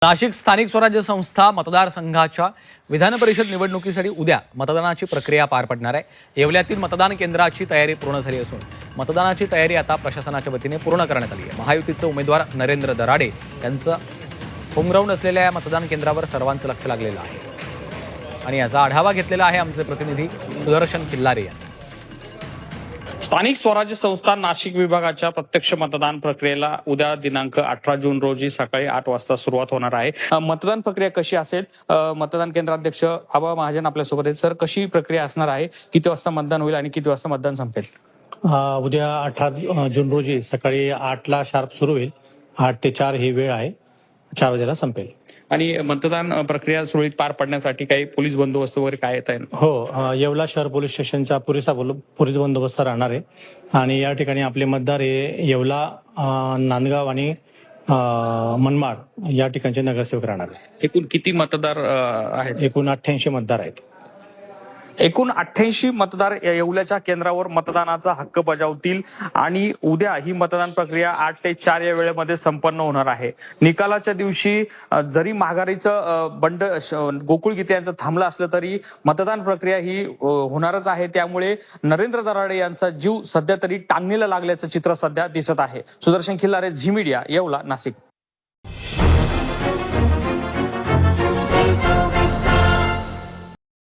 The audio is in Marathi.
नाशिक स्थानिक स्वराज्य संस्था मतदारसंघाच्या विधान परिषद निवडणुकीसाठी उद्या मतदानाची प्रक्रिया पार पडणार आहे. येवल्यातील मतदान केंद्राची तयारी पूर्ण झाली असून मतदानाची तयारी आता प्रशासनाच्या वतीने पूर्ण करण्यात आली आहे. महायुतीचे उमेदवार नरेंद्र दराडे यांचं होमग्राऊंड असलेल्या या मतदान केंद्रावर सर्वांचं लक्ष लागलेलं आहे आणि याचा आढावा घेतलेला आहे आमचे प्रतिनिधी सुदर्शन खिल्लारे यांनी. स्थानिक स्वराज्य संस्था नाशिक विभागाच्या प्रत्यक्ष मतदान प्रक्रियेला उद्या दिनांक 18 जून रोजी सकाळी 8 वाजता सुरुवात होणार आहे. मतदान प्रक्रिया कशी असेल, मतदान केंद्राध्यक्ष आबा महाजन आपल्यासोबत आहेत. सर, कशी प्रक्रिया असणार आहे, किती वाजता मतदान होईल आणि किती वाजता मतदान संपेल? उद्या 18 जून रोजी सकाळी 8ला शार्प सुरू होईल. 8 ते 4 ही वेळ आहे. 4 वाजेला संपेल. आणि मतदान प्रक्रिया सुरळीत पार पडण्यासाठी काही पोलीस बंदोबस्त वगैरे काय येत आहे? हो, येवला शहर पोलीस स्टेशनचा पुरेसा पोलीस बंदोबस्त राहणार आहे आणि या ठिकाणी आपले मतदार हे येवला, नांदगाव आणि मनमाड या ठिकाणचे नगरसेवक राहणार आहेत. एकूण किती मतदार आहेत? एकूण 88 मतदार आहेत. एकूण 88 मतदार येवल्याच्या केंद्रावर मतदानाचा हक्क बजावतील आणि उद्या ही मतदान प्रक्रिया 8 ते 4 या वेळेमध्ये संपन्न होणार आहे. निकालाच्या दिवशी जरी माघारीचं बंड गोकुळ गीते यांचं थांबलं असलं तरी मतदान प्रक्रिया ही होणारच आहे. त्यामुळे नरेंद्र दराडे यांचा जीव सध्या तरी टांगणीला लागल्याचं चित्र सध्या दिसत आहे. सुदर्शन खिल्लारे, झी मीडिया, येवला, नाशिक.